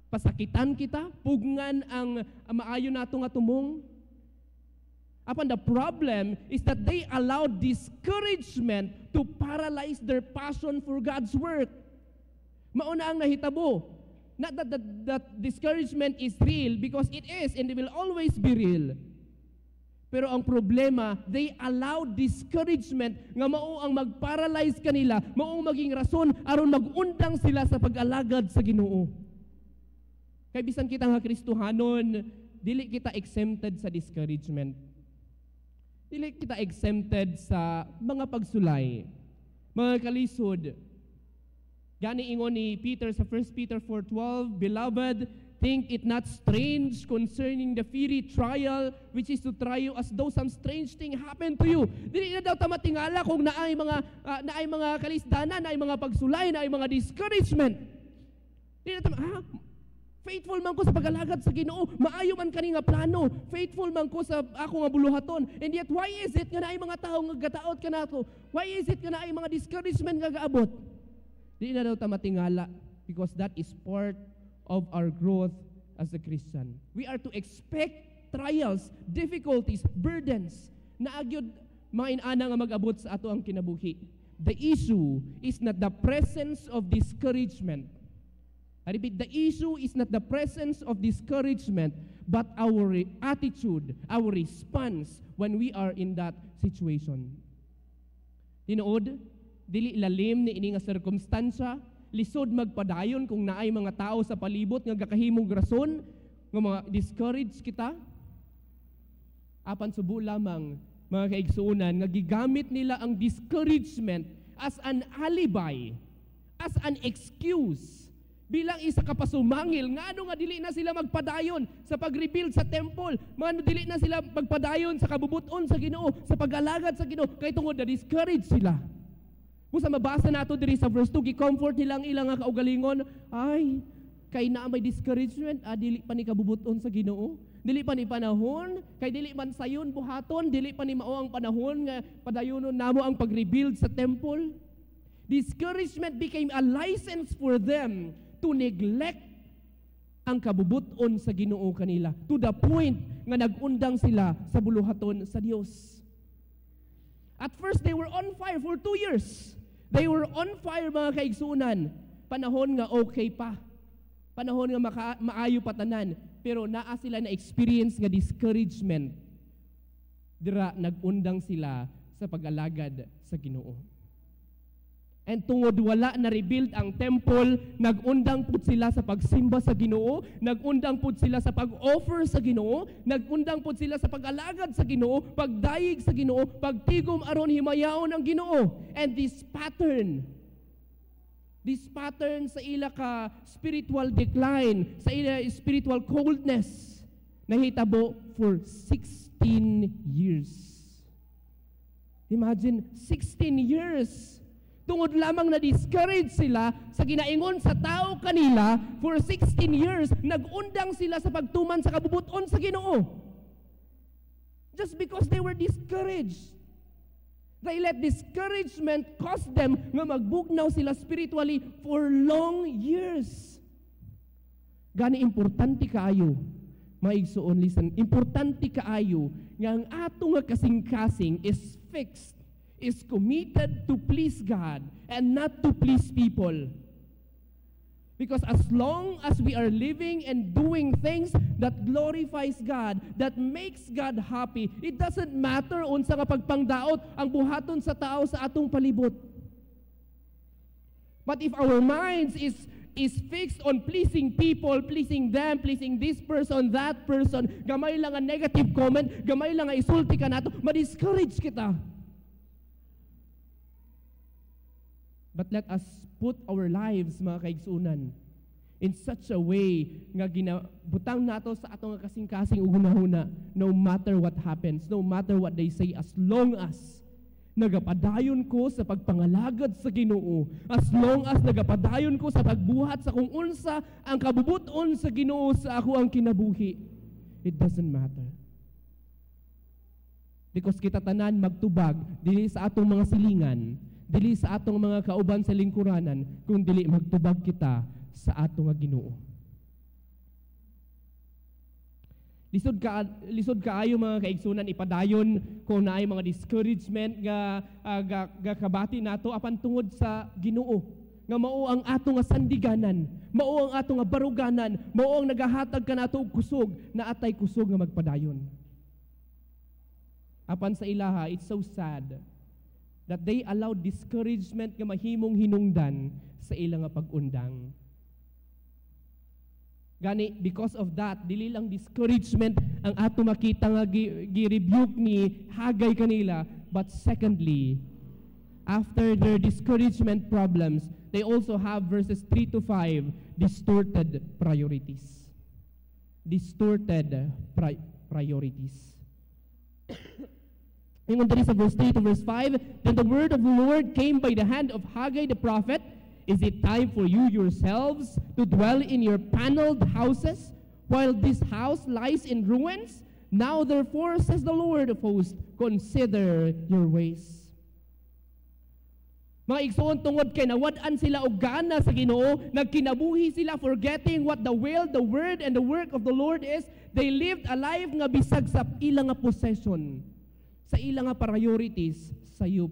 pasakitan kita, pugngan ang maayo nato nga tumong. Apan the problem is that they allowed discouragement to paralyze their passion for God's work. Mauna ang nahitabo. Not that discouragement is real, because it is and it will always be real. Pero ang problema, they allowed discouragement nga mao ang mag-paralyze kanila, mao maging rason aron magundang sila sa pag-alagad sa Ginoo. Kay bisan kita nga Kristohanon, dili kita exempted sa discouragement. Dili kita exempted sa mga pagsulay, mga kalisod. Gani ingon ni Peter sa 1 Peter 4:12, Beloved, think it not strange concerning the fiery trial which is to try you as though some strange thing happened to you. Dili na daw ta matingala kung naay mga kalisdanan, naay mga pagsulay, naay mga discouragement. Dili na ta faithful man ko sa pag-alagad sa Ginoo, maayo man kani nga plano, faithful man ko sa ako nga buluhaton. And yet why is it nga naay mga tawo nga gataot kanato? Why is it nga naay mga discouragement nga gaabot? Dili na daw ta matingala, because that is part of our growth as a Christian. We are to expect trials, difficulties, burdens na agyod mga inana nga mag-abot sa ato ang kinabuhi. The issue is not the presence of discouragement. I repeat, the issue is not the presence of discouragement, but our attitude, our response when we are in that situation. Tinuod, dili lalim ni ini nga sirkumstansya, lisod magpadayon kung naay mga tao sa palibot nga gakahimong rason nga mga discourage kita. Apan subo lamang mga kaigsuunan nga gigamit nila ang discouragement as an alibi, as an excuse, bilang isa ka pasumangil nga ano nga dili na sila magpadayon sa pag-rebuild sa temple, mga dili na sila magpadayon sa kabubuton sa Ginoo, sa pag-alagad sa Ginoo, kay tungod na discourage sila. Kung sa mabasa nato diri sa verse 2, gi-comfort nila ang ilang nga kaugalingon, ay kay naa may discouragement, dili pa ni kabubuton sa Ginoo, dili pa ni panahon, kay dili man sayon buhaton, dili pa ni mao ang panahon nga padayonon namo ang pag-rebuild sa temple. Discouragement became a license for them to neglect ang kabubuton sa Ginoo kanila, to the point nga nagundang sila sa buluhaton sa Dios. At first, they were on fire for 2 years. They were on fire, mga kaigsunan. Panahon nga okay pa. Panahon nga maayo patanan. Pero naa sila na experience nga discouragement. Dira, nagundang sila sa pag-alagad sa Ginoo. And tungod wala na rebuild ang temple, nagundang pud sila sa pagsimba sa Ginoo, nagundang pud sila sa pag-offer sa Ginoo, nagundang pud sila sa pag-alagad sa Ginoo, pagdayig sa Ginoo, pagtigom aron himayaon ang Ginoo. And this pattern sa ila ka spiritual decline, sa ila spiritual coldness, nahitabo for 16 years. Imagine, 16 years. Tungod lamang na discourage sila sa ginaingon sa tao kanila for 16 years, nagundang sila sa pagtuman sa kabubuton sa Ginoo. Just because they were discouraged. They let discouragement cause them nga magbugnaw sila spiritually for long years. Gani importante kaayo, maigsuon, listen, importante kaayo nga ang ato nga kasing-kasing is fixed, is committed to please God and not to please people. Because as long as we are living and doing things that glorifies God, that makes God happy, it doesn't matter unsa nga pagpangdaot ang buhaton sa tao sa atong palibot. But if our minds is fixed on pleasing people, pleasing them, pleasing this person, that person, gamay lang ang negative comment, gamay lang ang isulti ka nato, ma-discourage kita. But let us put our lives, mga kaigsunan, in such a way nga ginabutang nato sa atong kasing-kasing uguna-huna, no matter what happens, no matter what they say, as long as nagapadayon ko sa pagpangalagad sa Ginoo, as long as nagapadayon ko sa pagbuhat sa kung unsa ang kabubuton sa Ginoo sa ako ang kinabuhi, it doesn't matter. Because kita tanan magtubag dili sa atong mga silingan, dili sa atong mga kauban sa lingkuranan, kung dili magtubag kita sa atong nga Ginoo. Lisod kaayo mga kaigsunan ipadayon kung naay mga discouragement nga kabati nato apan tungod sa Ginoo nga mao ang ato nga sandiganan, mao ang ato nga baruganan, mao ang nagahatag kanato og kusog na atay kusog nga magpadayon. Apan sa ilaha, it's so sad that they allowed discouragement nga mahimong hinungdan sa ilang nga pag-undang. Gani, because of that, dili lang discouragement ang ato makita nga gi-rebuke ni Hagay kanila, but secondly, after their discouragement problems, they also have verses 3 to 5, distorted priorities. Distorted priorities. Ingon diri sa verse 3 to verse 5, then the word of the Lord came by the hand of Haggai the prophet. Is it time for you yourselves to dwell in your paneled houses while this house lies in ruins? Now therefore, says the Lord of hosts, consider your ways. Mga igsoon tungod kay nawad-an sila og gana sa Ginoo, nagkinabuhi sila forgetting what the will, the word, and the work of the Lord is. They lived a life nga bisag sa ilang nga possession, sa ilang nga priorities, sayop.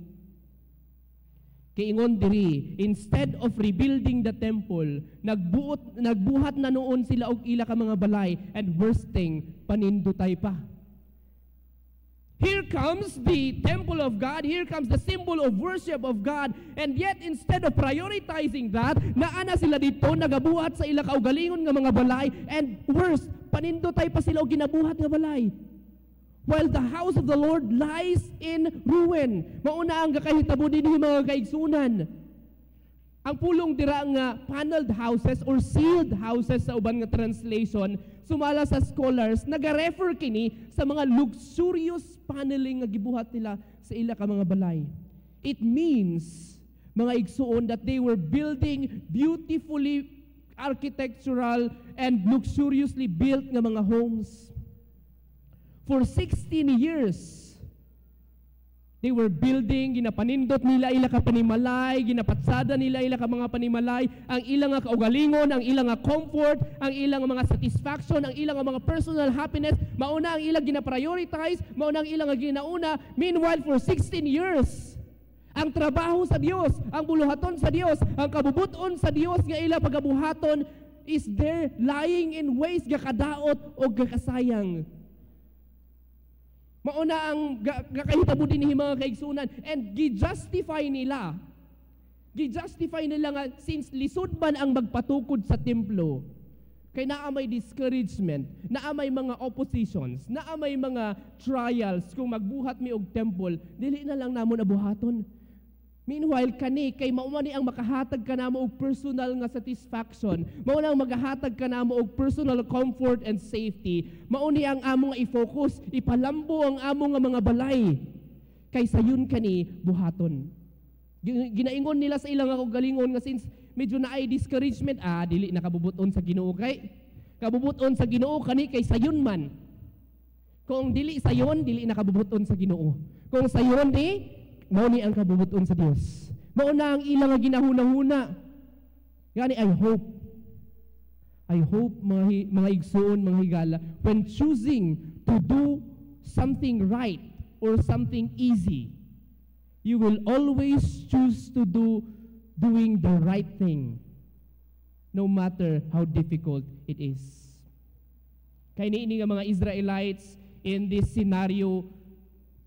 Kiingon diri, instead of rebuilding the temple, nagbuhat na noon sila og ila ka mga balay, and worst thing, panindutay pa. Here comes the temple of God, here comes the symbol of worship of God, and yet instead of prioritizing that, naana sila dito, nagabuhat sa ila kaugalingon nga mga balay, and worst, panindutay pa sila og ginabuhat nga balay. While the house of the Lord lies in ruin. Mauna ang kakahitabo din mga kaigsunan. Ang pulong dira nga paneled houses or sealed houses sa uban nga translation, sumala sa scholars, nagarefer kini sa mga luxurious paneling nga gibuhat nila sa ila ka mga balay. It means, mga igsuon, that they were building beautifully architectural and luxuriously built nga mga homes. For 16 years, they were building, ginapanindot nila ila ka panimalay, ginapatsada nila ila ka mga panimalay, ang ilang nga kaugalingon, ang ilang nga comfort, ang ilang mga satisfaction, ang ilang mga personal happiness, mauna ang ilang gina-prioritize, mauna ang ilang nga ginauna. Meanwhile, for 16 years, ang trabaho sa Dios, ang buluhaton sa Dios, ang kabubuton sa Dios nga ila pagabuhaton is there lying in ways nga kadaot o gakasayang. Mauna ang kakahitabo din ni mga kaigsunan, and gi-justify nila nga since lisod man ang magpatukod sa templo, kay naamay discouragement, naamay mga oppositions, naamay mga trials kung magbuhat mi og temple, dili na lang namon abuhaton. Meanwhile, kani, kay maumani ang makahatag ka namo og personal nga satisfaction, mauna ang magahatag ka namo og personal comfort and safety, mauni ang amo nga i-focus, ipalambo ang amo nga mga balay, kaysa yun kani buhaton. Ginaingon nila sa ilang ako galingon nga since medyo na ay discouragement, dili nakabubuton sa Ginoo kay, kabubuton sa Ginoo kani kay sayon man. Kung dili sayon, dili nakabubuton sa Ginoo. Kung sayon mao ni ang kabubuton sa Dios. Mao na ang ilang nga ginahuna-huna. Gani, I hope mga igsoon, mga higala, when choosing to do something right or something easy, you will always choose to doing the right thing, no matter how difficult it is. Kaya niini nga mga Israelites in this scenario,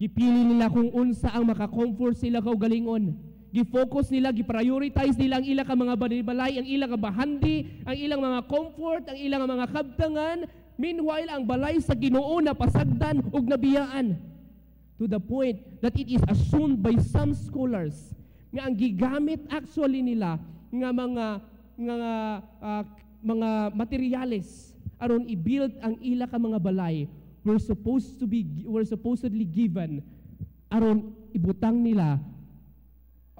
gipili nila kung unsa ang maka-comfort sila kaugalingon. Gi-focus nila, gi-prioritize nila ang ilang ka mga balay, ang ilang ka bahandi, ang ilang mga comfort, ang ilang mga kabtangan. Meanwhile, ang balay sa Ginoo na pasagdan ug nabiyaan. To the point that it is assumed by some scholars nga ang gigamit actually nila nga mga materyales aron i-build ang ila ka mga balay were supposedly given aron ibutang nila,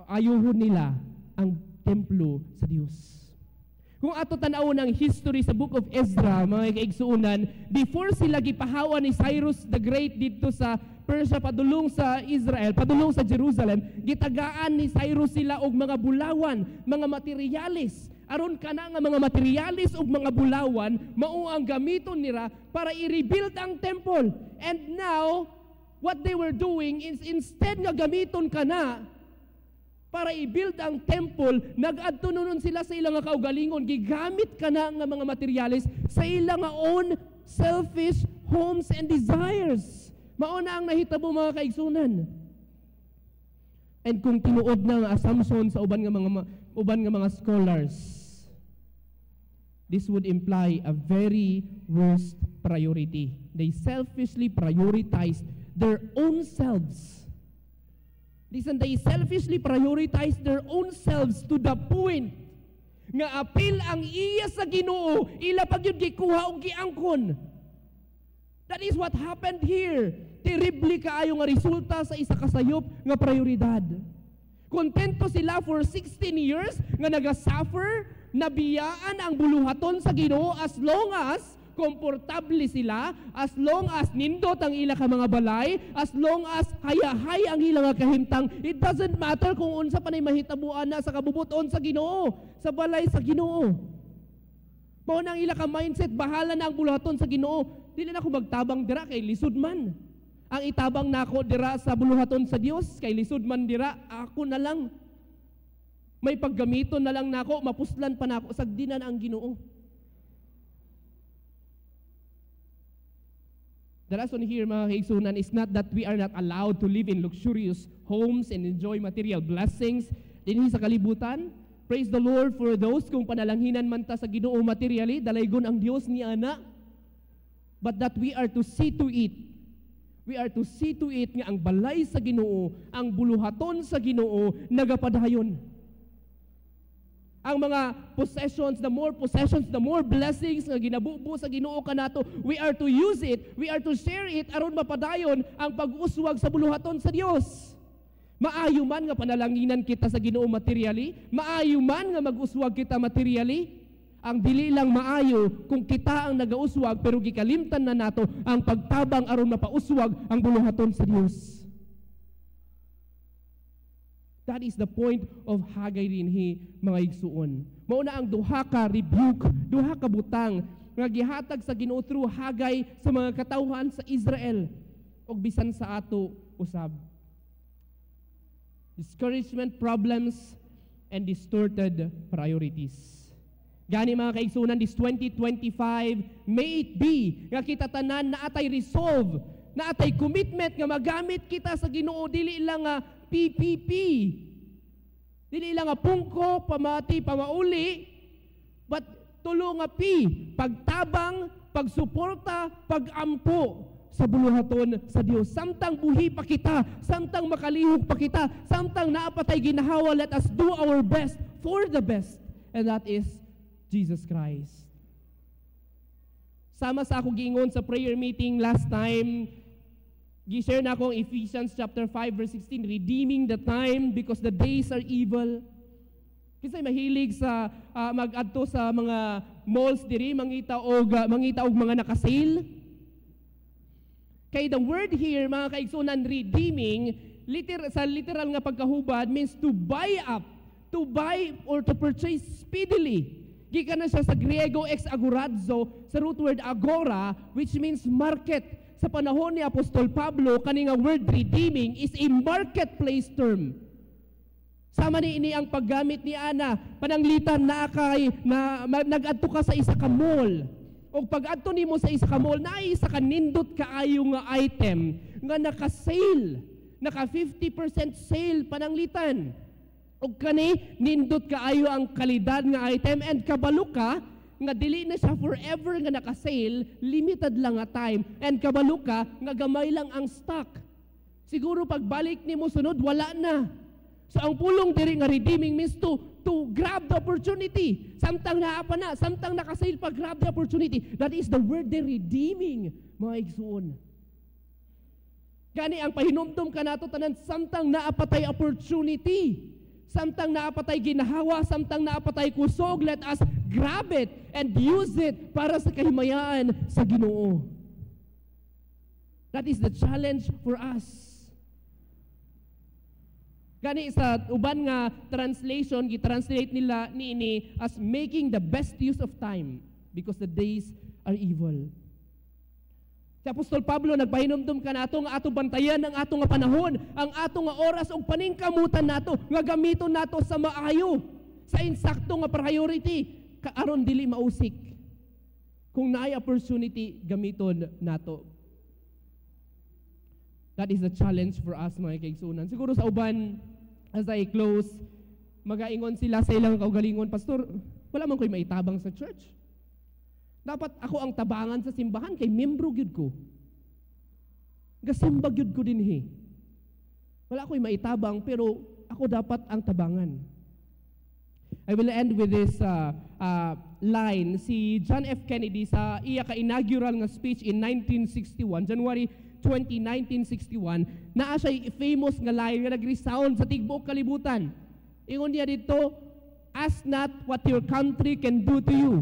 ayuhon nila ang templo sa Dios. Kung ato tan-awon ang history sa Book of Ezra, mga kaigsuunan, before sila gipahawa ni Cyrus the Great dito sa Persia padulong sa Israel, padulong sa Jerusalem, gitagaan ni Cyrus sila og mga bulawan, mga materyales aron kana nga mga materialis ug mga bulawan mao ang gamiton nila para i-rebuild ang temple. And now, what they were doing is instead nga gamiton kana para i-build ang temple, nag-adto nun sila sa ilang nga kaugalingon, gigamit kana nga mga materialis sa ilang nga own selfish homes and desires. Mao na ang nahitabo mga kaigsunan. And kung tinuod na ang assumption sa uban nga mga scholars, this would imply a very worst priority. They selfishly prioritized their own selves. Listen, they selfishly prioritized their own selves to the point nga apil ang iya sa Ginoo, ila pag yun gikuha o giangkon. That is what happened here. Terribly kaayo nga resulta sa isa kasayop nga prioridad. Kontento sila for 16 years nga nagasuffer, nabiyaan ang buluhaton sa Ginoo as long as komportable sila, as long as nindot ang ila ka mga balay, as long as hayahay ang ila nga kahimtang. It doesn't matter kung unsa pa nay mahitabuan na sa kabubuton sa Ginoo, sa balay sa Ginoo. Mao nang ila ka mindset, bahala na ang buluhaton sa Ginoo. Dili na ko magtabang dira kay lisod man. Ang itabang nako dira sa buluhaton sa Dios kay lisod man dira, ako na lang. May paggamiton na lang nako, mapuslan pa nako sagdinan ang Ginoo. The lesson here, mga kaigsunan, is not that we are not allowed to live in luxurious homes and enjoy material blessings dinhi sa kalibutan. Praise the Lord for those kung panalanghinan man ta sa Ginoo materially, dalaygon ang Dios ni ana. But that we are to see to it. We are to see to it nga ang balay sa Ginoo, ang buluhaton sa Ginoo nagapadayon. Ang mga possessions, the more blessings nga ginabubo sa Ginoo kanato, we are to use it, we are to share it aron mapadayon ang pag-uswag sa buluhaton sa Dios. Maayo man nga panalanginan kita sa Ginoo materially, maayo man nga mag-uswag kita materially. Ang dili lang maayo kung kita ang nagauswag pero gikalimtan na nato ang pagtabang aron mapauswag ang buluhaton sa Dios. That is the point of Haggai dinhi, mga igsuon. Mao na ang duha ka rebuke, duha ka butang nga gihatag sa Ginoo through Haggai sa mga katawhan sa Israel ug bisan sa ato usab. Discouragement, problems, and distorted priorities. Gani mga kaigsunan, this 2025, may it be nga kita tanan na atay resolve, na atay commitment nga magamit kita sa Ginoo, dili lang nga PPP, dili lang nga pungko, pamati, pamauli, but tulo nga P, pagtabang, pagsuporta, pagampo sa buluhaton sa Dios. Samtang buhi pa kita, samtang makalihok pa kita, samtang naapatay ginahawa, let us do our best for the best, and that is Jesus Christ. Sama sa ako giingon sa prayer meeting last time, gi-share na akong Ephesians chapter 5 verse 16, redeeming the time because the days are evil. Kasi mahilig sa mag-adto sa mga malls diri, mangita og mga naka-sale. Kay the word here, mga kaigsunan, redeeming, sa literal nga pagkahubad means to buy up, to buy or to purchase speedily. Gikan na siya sa Griego ex agorazo, sa root word agora, which means market. Sa panahon ni Apostol Pablo, kaning word redeeming is a marketplace term. Sama ni ini ang paggamit ni Ana, pananglitan na nag-adto ka sa isa ka mall. O pag-adto nimo sa isa ka mall, na isa ka nindot kaayo nga item nga naka-sale, naka 50% sale pananglitan. O kani, nindot kaayo ang kalidad nga item and kabalo ka, nga dili na siya forever nga naka-sale, limited lang nga time, and kabalo ka, nga gamay lang ang stock. Siguro pagbalik nimo sunod, wala na. So ang pulong diri nga redeeming means to grab the opportunity. Samtang naapa na, samtang naka-sale pa, grab the opportunity. That is the word de redeeming, mga igsuon. Gani ang pahinumdum ka nato tanan, samtang naapatay opportunity. Samtang naapatay ginahawa, samtang naapatay kusog, let us grab it and use it para sa kahimayaan sa Ginoo. That is the challenge for us. Gani sa uban nga translation, gitranslate nila niini as making the best use of time because the days are evil. Si Apostol Pablo nagpahinumdum ka nato nga ato bantayan ang ato nga panahon, ang ato nga oras ug paningkamutan nato nga gamiton nato sa maayo, sa insakto nga priority, aron dili mausik. Kung naay opportunity, gamiton nato. That is the challenge for us, mga kaigsunan. Siguro sa uban, as I close, magaingon sila sa ilang kaugalingon, Pastor, wala man ko'y maitabang sa church. Dapat ako ang tabangan sa simbahan kay membro gyud ko. Gasimba gyud ko dinhi. Wala ko'y maitabang pero ako dapat ang tabangan. I will end with this line. Si John F. Kennedy sa iya ka-inaugural nga speech in 1961, January 20, 1961, naa siya'y famous nga line nga nag-resound sa tigbuok kalibutan. Ingon niya dito, ask not what your country can do to you.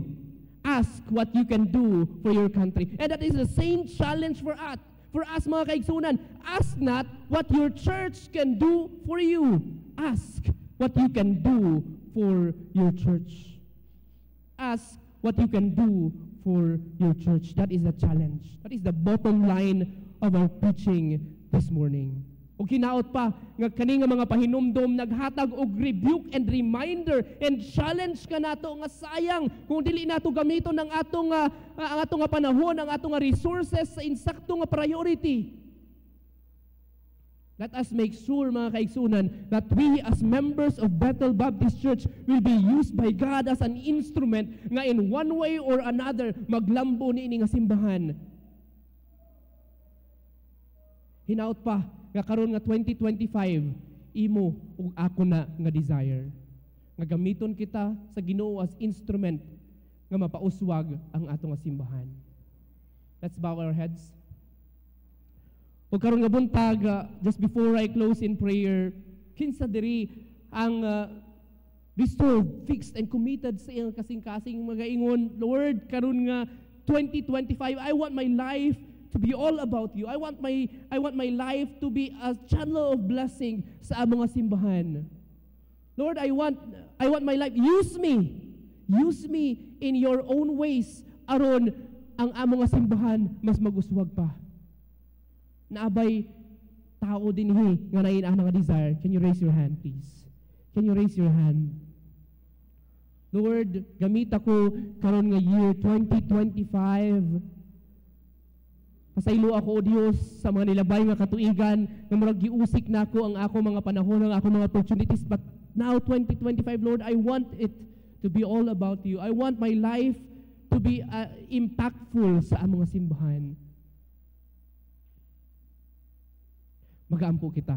Ask what you can do for your country. And that is the same challenge for us. For us, mga kaigsunan, ask not what your church can do for you. Ask what you can do for your church. Ask what you can do for your church. That is the challenge. That is the bottom line of our preaching this morning. O kinaot pa, nga kani nga mga pahinumdom, naghatag og rebuke and reminder and challenge ka nato nga sayang kung dili nato gamiton ang atong nga panahon, ang atong nga resources sa insakto nga priority. Let us make sure, mga kaigsunan, that we as members of Bethel Baptist Church will be used by God as an instrument nga in one way or another maglambo niini nga simbahan. Hinaot pa, nga karon nga 2025, imo ug ako na nga desire. Nga gamiton kita sa Ginoo as instrument nga mapauswag ang ato nga simbahan. Let's bow our heads. O karon nga buntag, just before I close in prayer, kinsa diri ang restored, fixed, and committed sa iyang kasing-kasing mga ingon, Lord, karon nga 2025, I want my life to be all about you. I want my life to be a channel of blessing sa among nga simbahan. Lord, I want my life. Use me in your own ways aron ang among nga simbahan mas maguswag pa. Naabay tao dinhi nga nain nga desire. Can you raise your hand, please? Can you raise your hand? Lord, gamit ako karon nga year 2025. Pasaylo ako, O Diyos, sa mga nilabay nga katuigan na murag giusik na ako ang ako mga panahon, ang ako mga opportunities. But now, 2025, Lord, I want it to be all about you. I want my life to be impactful sa among simbahan. Magaampo kita.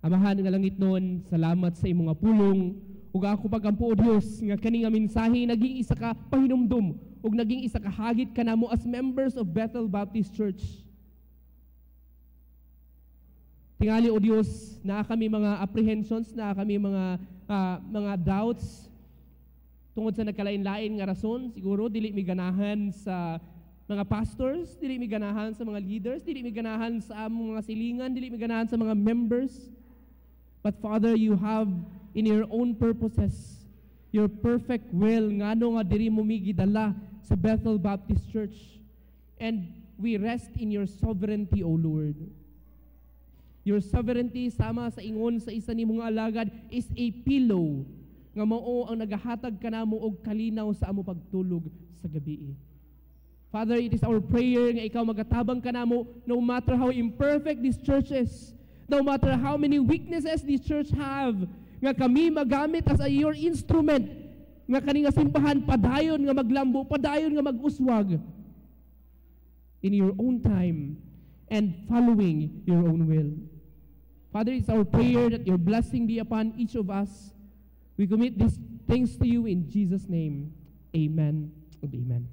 Amahan nga langit noon, salamat sa imong pulong. Ug ako pagampo, O Diyos, nga kani nga mensahe naging isa ka pahinumdom ug naging isa ka hagit kanamo as members of Bethel Baptist Church. Tingali, O Diyos, na kami mga apprehensions, na kami mga doubts tungod sa nagkalain-lain nga rason. Siguro dili mi ganahan sa mga pastors, dili mi ganahan sa mga leaders, dili mi ganahan sa among mga silingan, dili mi ganahan sa mga members. But Father, you have in your own purposes, your perfect will, ngano nga diri mo migidala sa Bethel Baptist Church. And we rest in your sovereignty, O Lord. Your sovereignty, sama sa ingon sa isa ni mga alagad, is a pillow nga mao ang nagahatag kanamo og kalinaw sa amo pagtulog sa gabi. Father, it is our prayer nga ikaw magatabang kanamo no matter how imperfect this church is, no matter how many weaknesses this church have, nga kami magamit as your instrument, nga kani nga simbahan padayon nga maglambo, padayon nga mag-uswag in your own time and following your own will. Father, it's our prayer that your blessing be upon each of us. We commit these things to you in Jesus' name. Amen and amen.